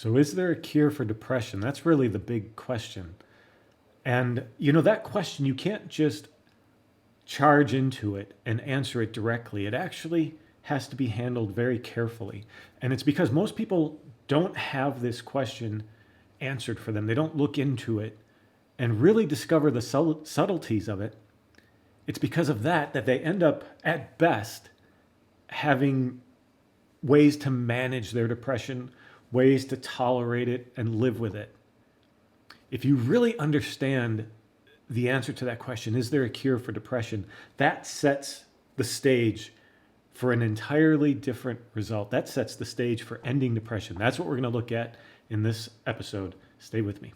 So is there a cure for depression? That's really the big question. And, that question, you can't just charge into it and answer it directly. It actually has to be handled very carefully. And it's because most people don't have this question answered for them. They don't look into it and really discover the subtleties of it. It's because of that they end up, at best, having ways to manage their depression, ways to tolerate it and live with it. If you really understand the answer to that question, is there a cure for depression? That sets the stage for an entirely different result. That sets the stage for ending depression. That's what we're going to look at in this episode. Stay with me.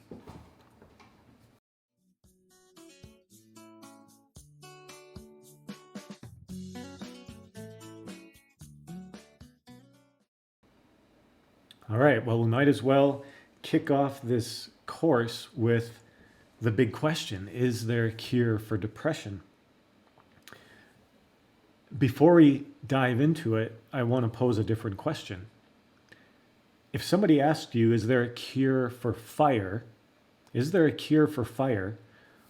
All right, well, we might as well kick off this course with the big question: is there a cure for depression? Before we dive into it, I want to pose a different question. If somebody asked you, is there a cure for fire? Is there a cure for fire?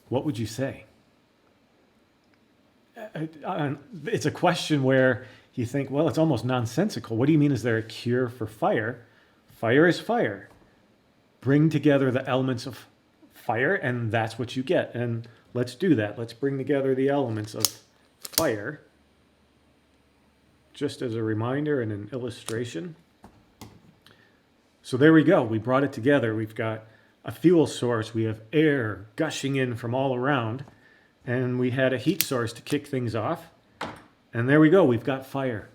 What would you say? It's a question where you think, well, it's almost nonsensical. What do you mean, is there a cure for fire? Fire is fire. Bring together the elements of fire, and that's what you get. And let's do that. Let's bring together the elements of fire. Just as a reminder and an illustration. So there we go. We brought it together. We've got a fuel source. We have air gushing in from all around. And we had a heat source to kick things off. And there we go. We've got fire.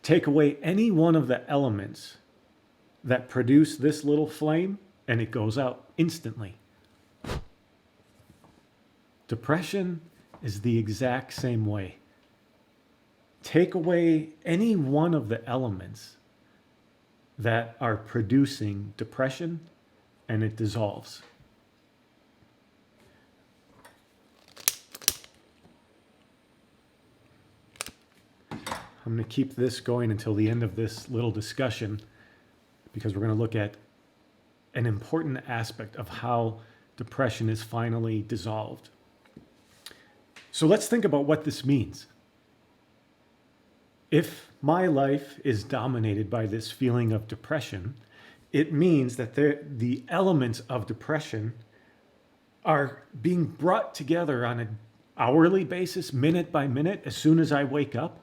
Take away any one of the elements that produce this little flame, and it goes out instantly. Depression is the exact same way. Take away any one of the elements that are producing depression, and it dissolves. I'm going to keep this going until the end of this little discussion, because we're going to look at an important aspect of how depression is finally dissolved. So let's think about what this means. If my life is dominated by this feeling of depression, it means that the elements of depression are being brought together on an hourly basis, minute by minute, as soon as I wake up.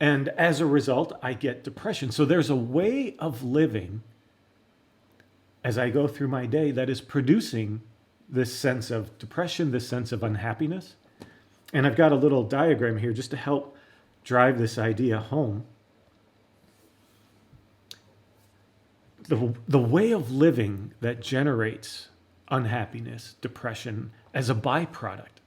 And as a result, I get depression. So there's a way of living as I go through my day that is producing this sense of depression, this sense of unhappiness. And I've got a little diagram here just to help drive this idea home. The way of living that generates unhappiness, depression as a byproduct.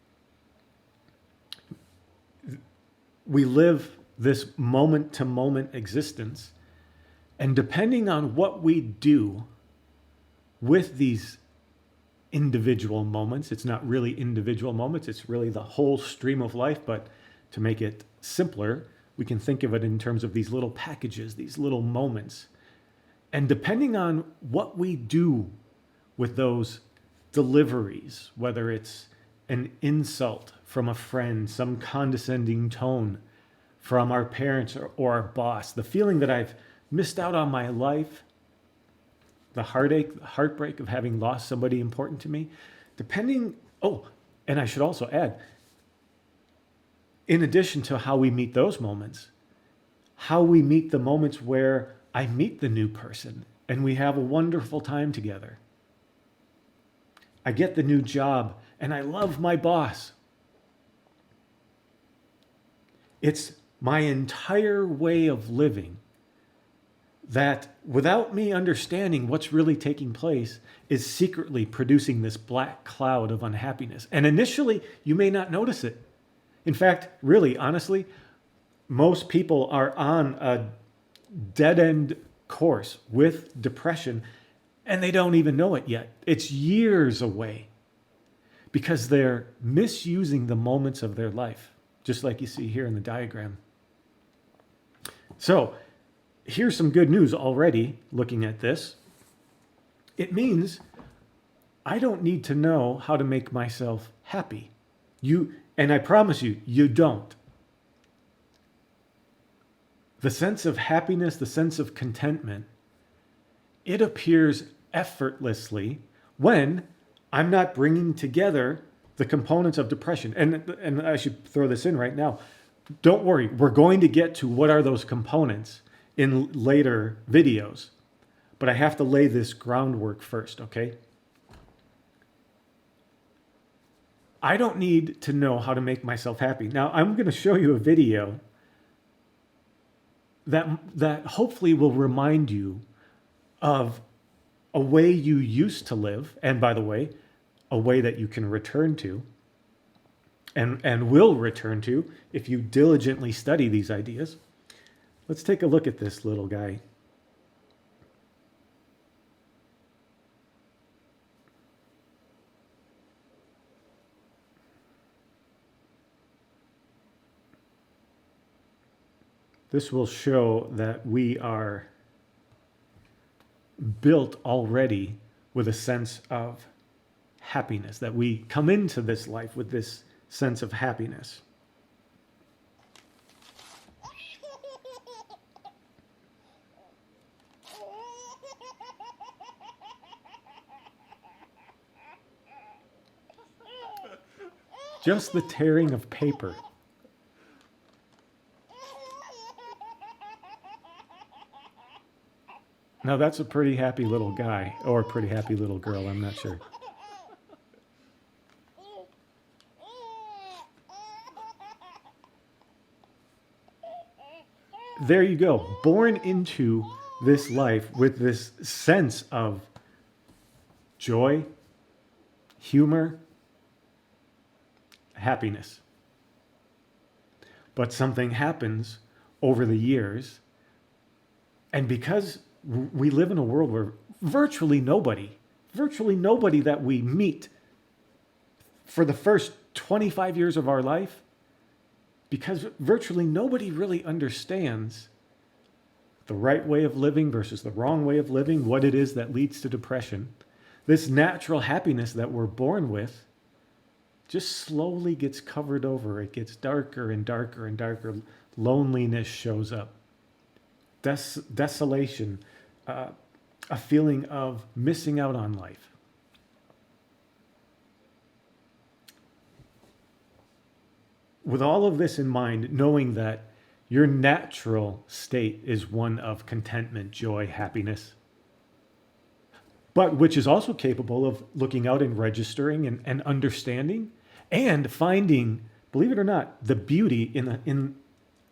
We live this moment-to-moment existence, and depending on what we do with these individual moments, it's not really individual moments, it's really the whole stream of life, but to make it simpler, we can think of it in terms of these little packages, these little moments. And depending on what we do with those deliveries, whether it's an insult from a friend, some condescending tone from our parents or our boss, the feeling that I've missed out on my life, the heartache, the heartbreak of having lost somebody important to me, and I should also add, in addition to how we meet those moments, how we meet the moments where I meet the new person and we have a wonderful time together. I get the new job and I love my boss. It's my entire way of living that, without me understanding what's really taking place, is secretly producing this black cloud of unhappiness. And initially, you may not notice it. In fact, really, honestly, most people are on a dead-end course with depression, and they don't even know it yet. It's years away because they're misusing the moments of their life, just like you see here in the diagram. So, here's some good news already looking at this. It means I don't need to know how to make myself happy. And I promise you, you don't. The sense of happiness, the sense of contentment, it appears effortlessly when I'm not bringing together the components of depression. And I should throw this in right now. Don't worry, we're going to get to what are those components in later videos. But I have to lay this groundwork first, okay? I don't need to know how to make myself happy. Now, I'm going to show you a video that hopefully will remind you of a way you used to live, and by the way, a way that you can return to and will return to if you diligently study these ideas. Let's take a look at this little guy. This will show that we are built already with a sense of happiness, that we come into this life with this sense of happiness. Just the tearing of paper. Now that's a pretty happy little guy, or a pretty happy little girl, I'm not sure. There you go, born into this life with this sense of joy, humor, happiness. But something happens over the years, and because we live in a world where virtually nobody that we meet for the first 25 years of our life, because virtually nobody really understands the right way of living versus the wrong way of living, what it is that leads to depression. This natural happiness that we're born with just slowly gets covered over. It gets darker and darker and darker. Loneliness shows up. Desolation, a feeling of missing out on life. With all of this in mind, knowing that your natural state is one of contentment, joy, happiness, but which is also capable of looking out and registering and understanding and finding, believe it or not, the beauty in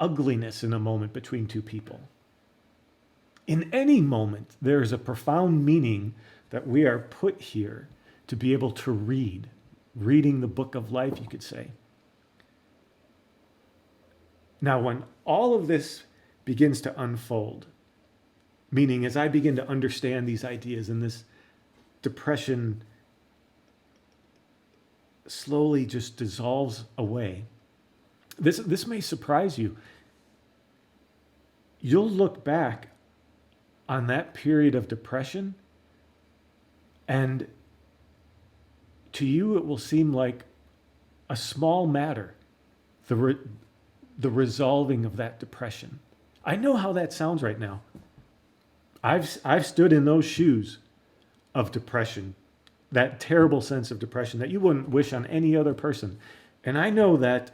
ugliness in a moment between two people. In any moment, there is a profound meaning that we are put here to be able to read. Reading the book of life, you could say. Now, when all of this begins to unfold, meaning as I begin to understand these ideas and this depression slowly just dissolves away, this may surprise you. You'll look back on that period of depression, and to you it will seem like a small matter, the resolving of that depression. I know how that sounds right now. I've stood in those shoes of depression, that terrible sense of depression that you wouldn't wish on any other person. And I know that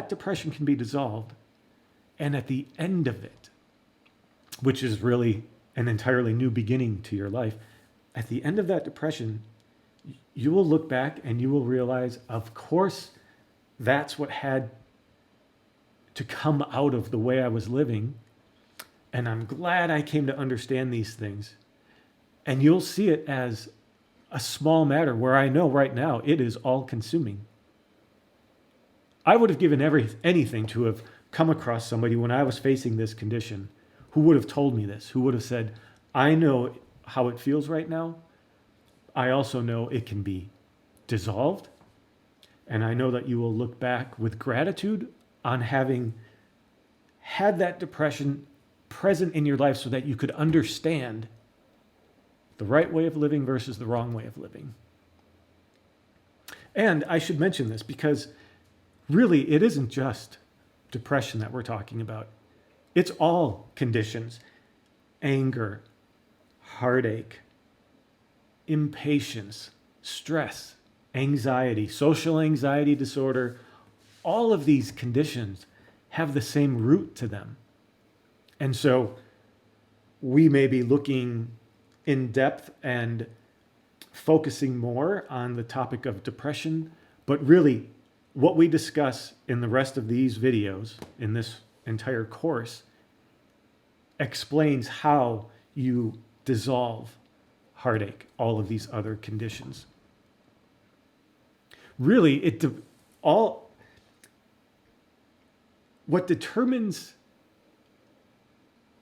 depression can be dissolved, and at the end of it, which is really an entirely new beginning to your life, at the end of that depression, you will look back and you will realize, of course, that's what had to come out of the way I was living. And I'm glad I came to understand these things. And you'll see it as a small matter where I know right now it is all consuming. I would have given anything to have come across somebody when I was facing this condition who would have told me this, who would have said, I know how it feels right now. I also know it can be dissolved. And I know that you will look back with gratitude on having had that depression present in your life so that you could understand the right way of living versus the wrong way of living. And I should mention this because really it isn't just depression that we're talking about. It's all conditions: anger, heartache, impatience, stress, anxiety, social anxiety disorder. All of these conditions have the same root to them. And so we may be looking in depth and focusing more on the topic of depression, but really what we discuss in the rest of these videos in this entire course explains how you dissolve heartache, all of these other conditions. Really, what determines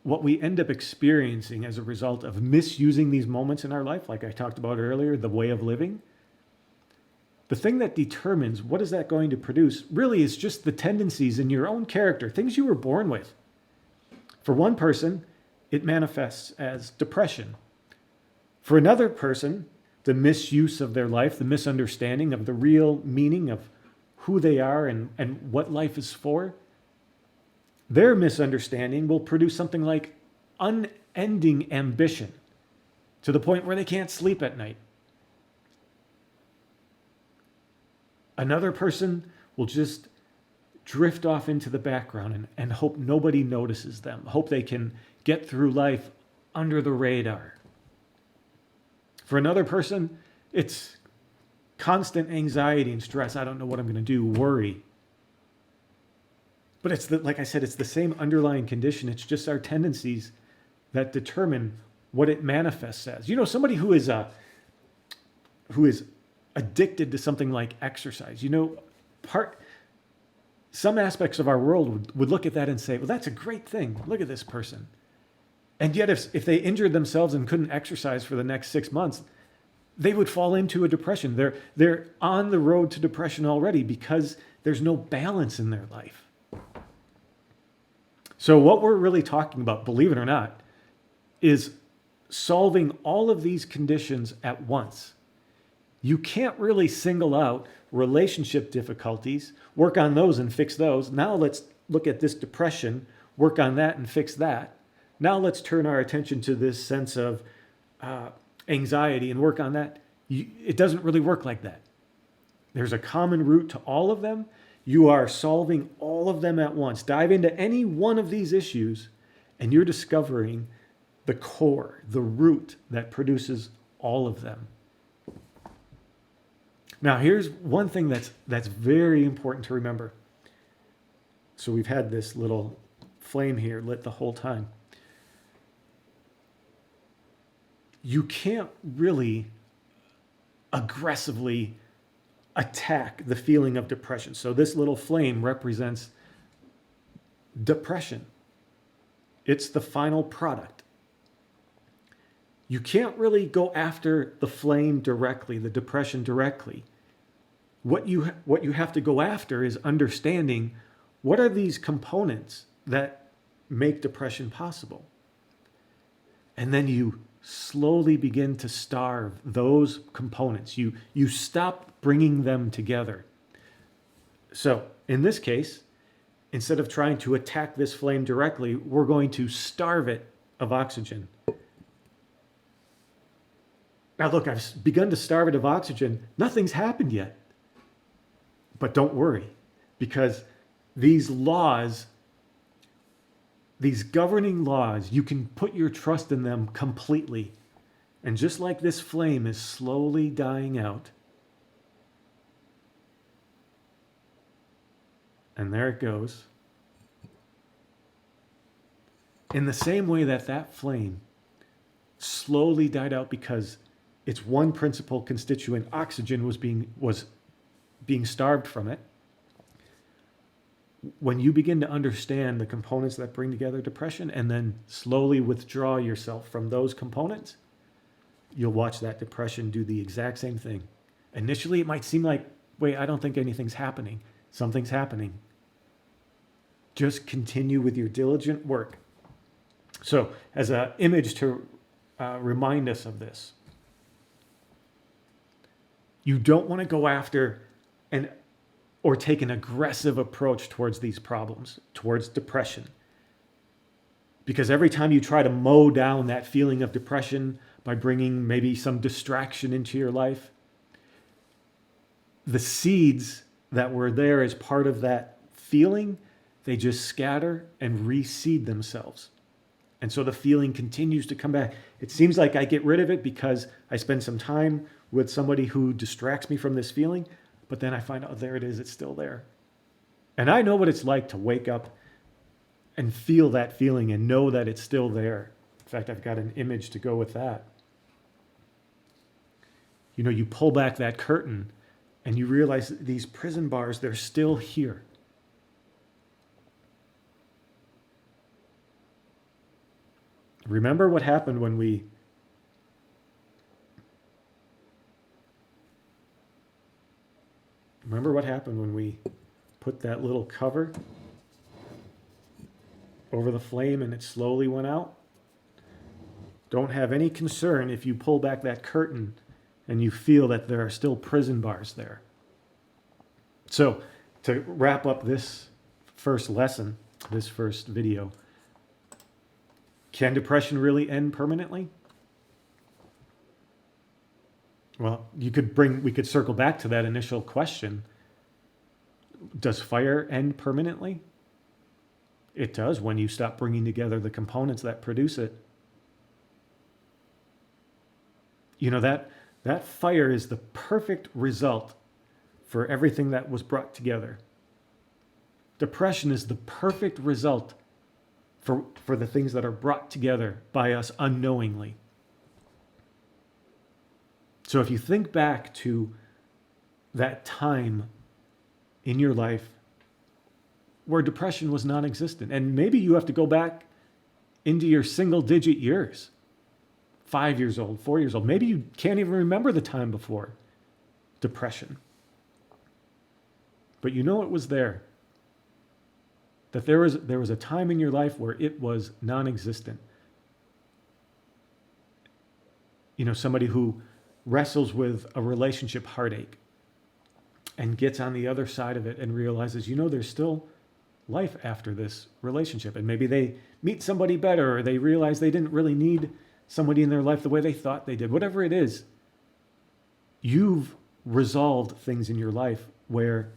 what we end up experiencing as a result of misusing these moments in our life, like I talked about earlier, the way of living, the thing that determines what is that going to produce really is just the tendencies in your own character, things you were born with. For one person, it manifests as depression. For another person, the misuse of their life, the misunderstanding of the real meaning of who they are and what life is for, their misunderstanding will produce something like unending ambition to the point where they can't sleep at night. Another person will just drift off into the background and hope nobody notices them, hope they can get through life under the radar. For another person, it's constant anxiety and stress. I don't know what I'm going to do, worry. But like I said, it's the same underlying condition. It's just our tendencies that determine what it manifests as. Somebody who is addicted to something like exercise. Some aspects of our world would look at that and say, well, that's a great thing. Look at this person. And yet if they injured themselves and couldn't exercise for the next 6 months, they would fall into a depression. They're on the road to depression already because there's no balance in their life. So what we're really talking about, believe it or not, is solving all of these conditions at once. You can't really single out relationship difficulties, work on those and fix those. Now let's look at this depression, work on that and fix that. Now let's turn our attention to this sense of anxiety and work on that. It doesn't really work like that. There's a common root to all of them. You are solving all of them at once. Dive into any one of these issues and you're discovering the core, the root that produces all of them. Now, here's one thing that's very important to remember. So we've had this little flame here lit the whole time. You can't really aggressively attack the feeling of depression. So this little flame represents depression. It's the final product. You can't really go after the flame directly, the depression directly. What you have to go after is understanding what are these components that make depression possible. And then you slowly begin to starve those components. You stop bringing them together. So in this case, instead of trying to attack this flame directly, we're going to starve it of oxygen. Now look, I've begun to starve it of oxygen. Nothing's happened yet. But don't worry, because these laws, these governing laws, you can put your trust in them completely. And just like this flame is slowly dying out, and there it goes, in the same way that flame slowly died out because its one principal constituent, oxygen, was being starved from it. When you begin to understand the components that bring together depression and then slowly withdraw yourself from those components, you'll watch that depression do the exact same thing. Initially, it might seem like, wait, I don't think anything's happening. Something's happening. Just continue with your diligent work. So as an image to remind us of this, you don't want to go after or take an aggressive approach towards these problems, towards depression. Because every time you try to mow down that feeling of depression by bringing maybe some distraction into your life, the seeds that were there as part of that feeling, they just scatter and reseed themselves. And so the feeling continues to come back. It seems like I get rid of it because I spend some time with somebody who distracts me from this feeling, but then I find out, there it is, it's still there. And I know what it's like to wake up and feel that feeling and know that it's still there. In fact, I've got an image to go with that. You know, you pull back that curtain and you realize that these prison bars, they're still here. Remember what happened when we put that little cover over the flame and it slowly went out? Don't have any concern if you pull back that curtain and you feel that there are still prison bars there. So, to wrap up this first lesson, this first video, can depression really end permanently? Well, we could circle back to that initial question. Does fire end permanently? It does when you stop bringing together the components that produce it. You know, that fire is the perfect result for everything that was brought together. Depression is the perfect result for the things that are brought together by us unknowingly. So if you think back to that time in your life where depression was non-existent, and maybe you have to go back into your single-digit years, 5 years old, 4 years old. Maybe you can't even remember the time before depression. But you know it was there. That there was a time in your life where it was non-existent. You know, somebody who wrestles with a relationship heartache and gets on the other side of it and realizes, you know, there's still life after this relationship. And maybe they meet somebody better, or they realize they didn't really need somebody in their life the way they thought they did. Whatever it is, you've resolved things in your life where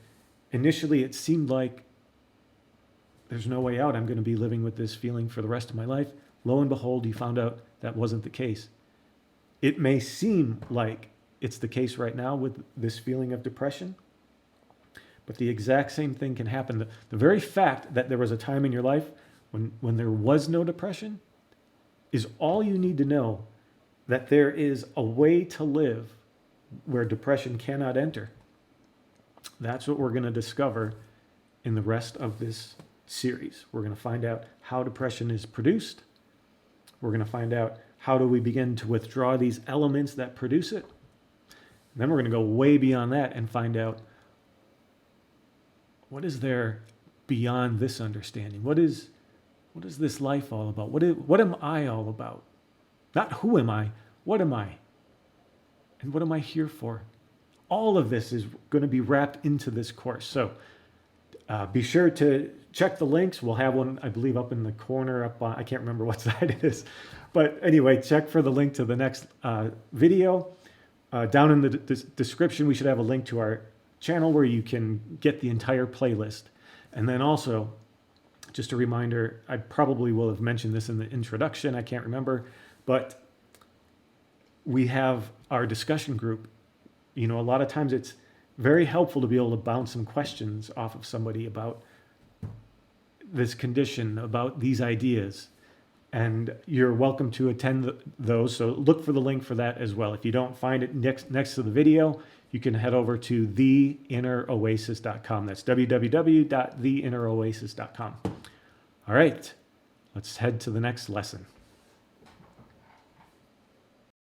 initially it seemed like there's no way out. I'm going to be living with this feeling for the rest of my life. Lo and behold, you found out that wasn't the case. It may seem like it's the case right now with this feeling of depression, but the exact same thing can happen. The very fact that there was a time in your life when there was no depression is all you need to know, that there is a way to live where depression cannot enter. That's what we're going to discover in the rest of this series. We're going to find out how depression is produced. We're going to find out how do we begin to withdraw these elements that produce it. And then we're going to go way beyond that and find out, what is there beyond this understanding? What is this life all about? What am I all about? Not who am I, what am I? And what am I here for? All of this is going to be wrapped into this course. So be sure to check the links. We'll have one, I believe, up in the corner, up on, I can't remember what side it is. But anyway, check for the link to the next video. Down in the description, we should have a link to our channel where you can get the entire playlist. And then also, just a reminder, I probably will have mentioned this in the introduction, I can't remember, but we have our discussion group. You know, a lot of times it's very helpful to be able to bounce some questions off of somebody about this condition, about these ideas. And you're welcome to attend those. So look for the link for that as well. If you don't find it next to the video, you can head over to theinneroasis.com. That's www.theinneroasis.com. All right, let's head to the next lesson.